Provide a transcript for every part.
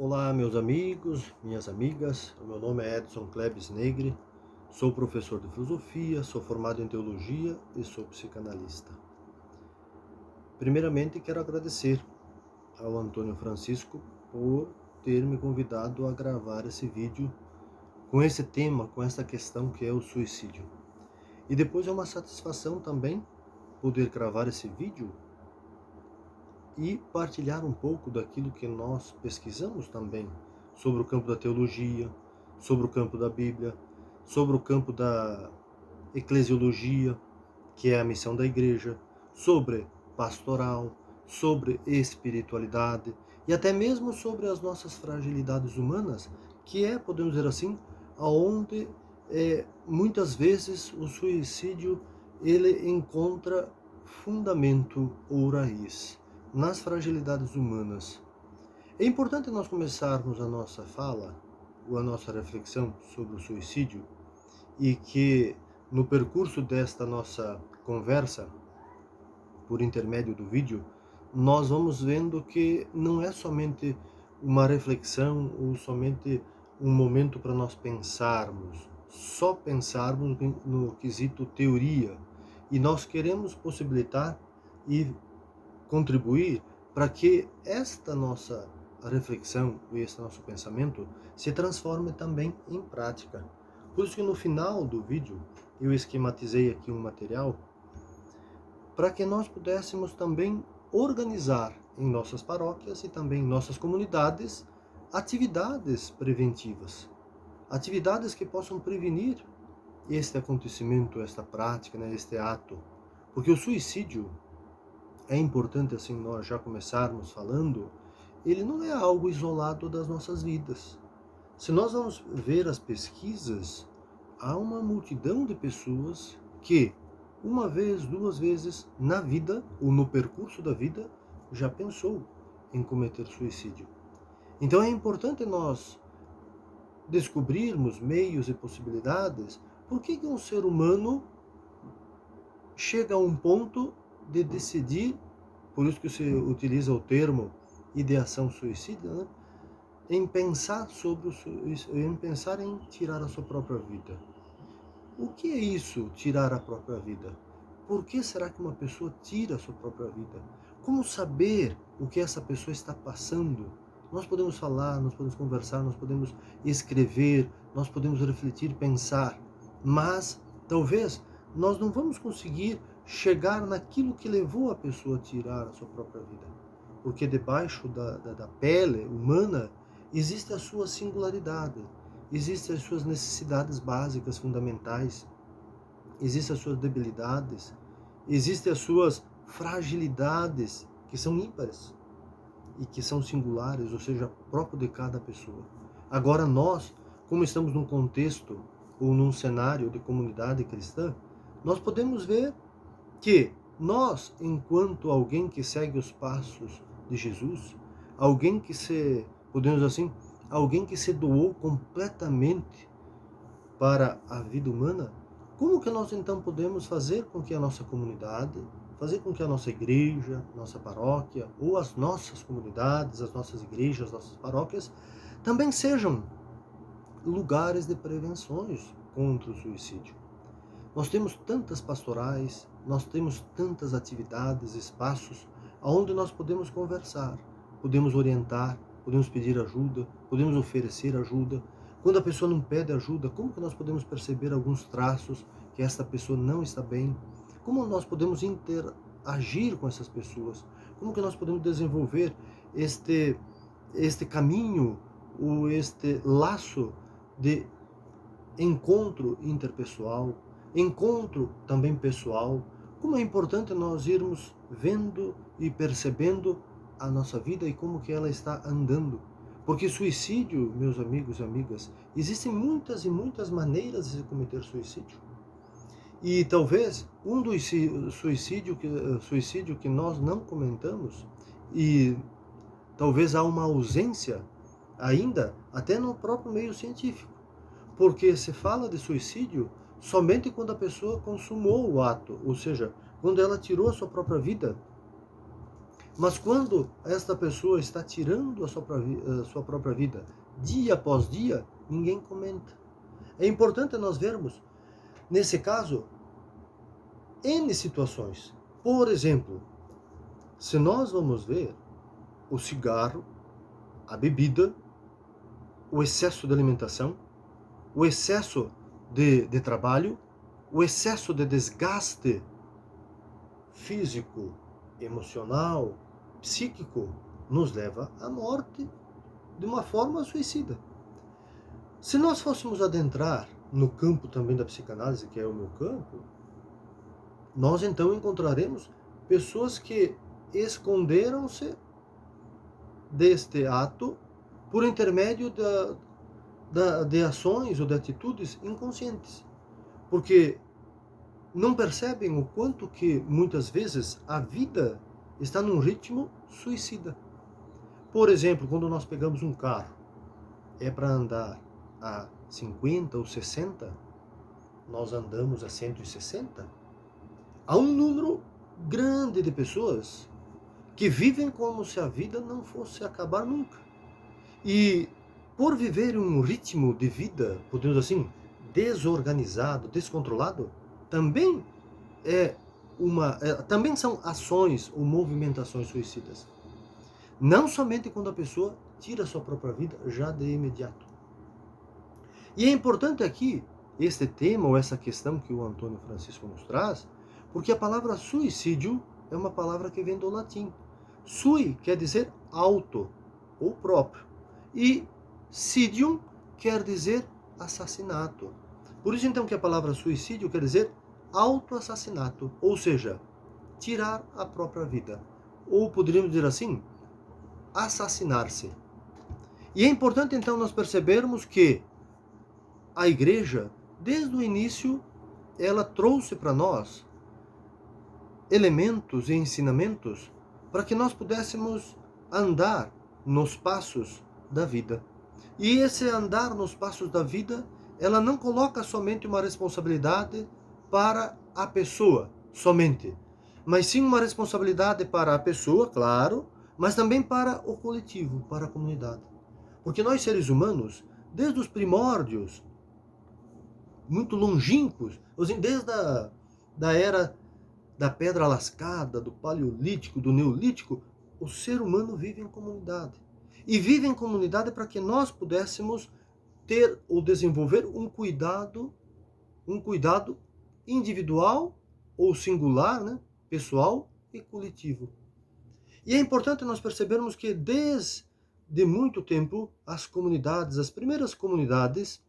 Olá, meus amigos, minhas amigas. O meu nome é Edson Klebs Negri, sou professor de filosofia, sou formado em teologia e sou psicanalista. Primeiramente, quero agradecer ao Antônio Francisco por ter me convidado a gravar esse vídeo com esse tema, com essa questão que é o suicídio. E depois é uma satisfação também poder gravar esse vídeo e partilhar um pouco daquilo que nós pesquisamos também sobre o campo da teologia, sobre o campo da Bíblia, sobre o campo da eclesiologia, que é a missão da igreja, sobre pastoral, sobre espiritualidade e até mesmo sobre as nossas fragilidades humanas, que é, podemos dizer assim, aonde muitas vezes o suicídio ele encontra fundamento ou raiz nas fragilidades humanas. É importante nós começarmos a nossa fala, ou a nossa reflexão sobre o suicídio, e que no percurso desta nossa conversa, por intermédio do vídeo, nós vamos vendo que não é somente uma reflexão ou somente um momento para nós pensarmos, só pensarmos no quesito teoria, e nós queremos possibilitar e contribuir para que esta nossa reflexão e esse nosso pensamento se transforme também em prática. Por isso que no final do vídeo eu esquematizei aqui um material para que nós pudéssemos também organizar em nossas paróquias e também em nossas comunidades atividades preventivas, atividades que possam prevenir este acontecimento, esta prática, este ato. Porque o suicídio, é importante assim nós já começarmos falando, ele não é algo isolado das nossas vidas. Se nós vamos ver as pesquisas, há uma multidão de pessoas que uma vez, duas vezes na vida ou no percurso da vida já pensou em cometer suicídio. Então é importante nós descobrirmos meios e possibilidades. Por que um ser humano chega a um ponto de decidir, por isso que se utiliza o termo ideação suicida, né? Em pensar em pensar em tirar a sua própria vida. O que é isso, tirar a própria vida? Por que será que uma pessoa tira a sua própria vida? Como saber o que essa pessoa está passando? Nós podemos falar, nós podemos conversar, nós podemos escrever, nós podemos refletir, pensar, mas talvez nós não vamos conseguir chegar naquilo que levou a pessoa a tirar a sua própria vida. Porque debaixo da pele humana existe a sua singularidade, existem as suas necessidades básicas, fundamentais, existem as suas debilidades, existem as suas fragilidades, que são ímpares e que são singulares, ou seja, próprio de cada pessoa. Agora nós, como estamos num contexto ou num cenário de comunidade cristã, nós podemos ver que nós, enquanto alguém que segue os passos de Jesus, alguém que podemos assim, alguém que se doou completamente para a vida humana, como que nós então podemos fazer com que a nossa comunidade, fazer com que a nossa igreja, nossa paróquia, ou as nossas comunidades, as nossas igrejas, as nossas paróquias, também sejam lugares de prevenções contra o suicídio? Nós temos tantas pastorais, nós temos tantas atividades, espaços, onde nós podemos conversar, podemos orientar, podemos pedir ajuda, podemos oferecer ajuda. Quando a pessoa não pede ajuda, como que nós podemos perceber alguns traços que esta pessoa não está bem? Como nós podemos interagir com essas pessoas? Como que nós podemos desenvolver este caminho, ou este laço de encontro interpessoal, encontro também pessoal? Como é importante nós irmos vendo e percebendo a nossa vida e como que ela está andando. Porque suicídio, meus amigos e amigas, existem muitas e muitas maneiras de se cometer suicídio. E talvez um dos suicídio que nós não comentamos, e talvez há uma ausência ainda, até no próprio meio científico. Porque se fala de suicídio somente quando a pessoa consumou o ato, ou seja, quando ela tirou a sua própria vida. Mas quando esta pessoa está tirando a sua própria vida, dia após dia, ninguém comenta. É importante nós vermos, nesse caso, N situações. Por exemplo, se nós vamos ver o cigarro, a bebida, o excesso de alimentação, o excesso de trabalho, o excesso de desgaste físico, emocional, psíquico, nos leva à morte de uma forma suicida. Se nós fôssemos adentrar no campo também da psicanálise, que é o meu campo, nós então encontraremos pessoas que esconderam-se deste ato por intermédio de ações ou de atitudes inconscientes. Porque não percebem o quanto que, muitas vezes, a vida está num ritmo suicida. Por exemplo, quando nós pegamos um carro, é para andar a 50 ou 60, nós andamos a 160. Há um número grande de pessoas que vivem como se a vida não fosse acabar nunca. E por viver um ritmo de vida, podemos assim, desorganizado, descontrolado, também também são ações ou movimentações suicidas. Não somente quando a pessoa tira a sua própria vida já de imediato. E é importante aqui este tema ou essa questão que o Antônio Francisco nos traz, porque a palavra suicídio é uma palavra que vem do latim. Sui quer dizer auto ou próprio. E sidium quer dizer assassinato. Por isso então que a palavra suicídio quer dizer autoassassinato, ou seja, tirar a própria vida. Ou poderíamos dizer assim, assassinar-se. E é importante então nós percebermos que a igreja, desde o início, ela trouxe para nós elementos e ensinamentos para que nós pudéssemos andar nos passos da vida. E esse andar nos passos da vida, ela não coloca somente uma responsabilidade para a pessoa, somente, mas sim uma responsabilidade para a pessoa, claro, mas também para o coletivo, para a comunidade. Porque nós, seres humanos, desde os primórdios, muito longínquos, desde da era da pedra lascada, do paleolítico, do neolítico, o ser humano vive em comunidade. E vive em comunidade para que nós pudéssemos ter ou desenvolver um cuidado individual ou singular, né, pessoal e coletivo. E é importante nós percebermos que desde muito tempo as comunidades, as primeiras comunidades,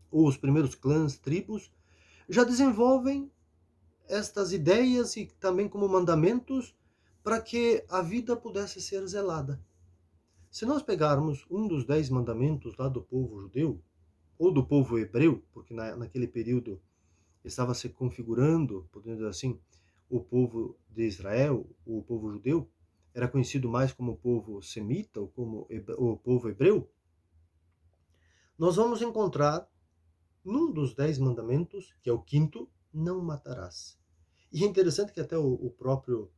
ou os primeiros clãs, tribos, já desenvolvem estas ideias e também como mandamentos para que a vida pudesse ser zelada. Se nós pegarmos um dos 10 mandamentos lá do povo judeu, ou do povo hebreu, porque naquele período estava se configurando, podemos dizer assim, o povo de Israel, o povo judeu, era conhecido mais como o povo semita, ou como o povo hebreu, nós vamos encontrar num dos 10 mandamentos, que é o quinto, não matarás. E é interessante que até o próprio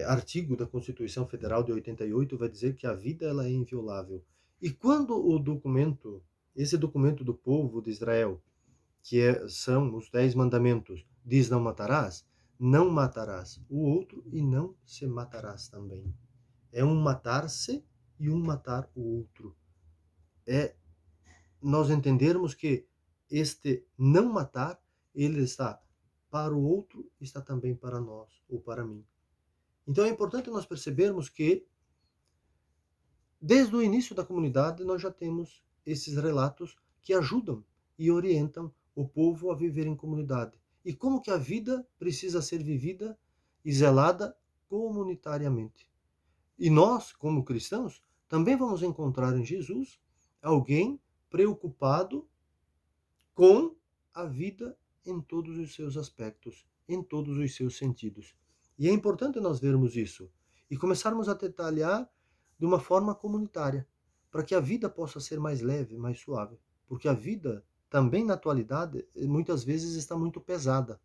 artigo da Constituição Federal de 88 vai dizer que a vida ela é inviolável. E quando esse documento do povo de Israel, são os 10 mandamentos, diz não matarás o outro e não se matarás também. É um matar-se e um matar o outro. É nós entendermos que este não matar, ele está para o outro, está também para nós, ou para mim. Então é importante nós percebermos que, desde o início da comunidade, nós já temos esses relatos que ajudam e orientam o povo a viver em comunidade. E como que a vida precisa ser vivida e zelada comunitariamente. E nós, como cristãos, também vamos encontrar em Jesus alguém preocupado com a vida em todos os seus aspectos, em todos os seus sentidos. E é importante nós vermos isso e começarmos a detalhar de uma forma comunitária, para que a vida possa ser mais leve, mais suave. Porque a vida, também na atualidade, muitas vezes está muito pesada.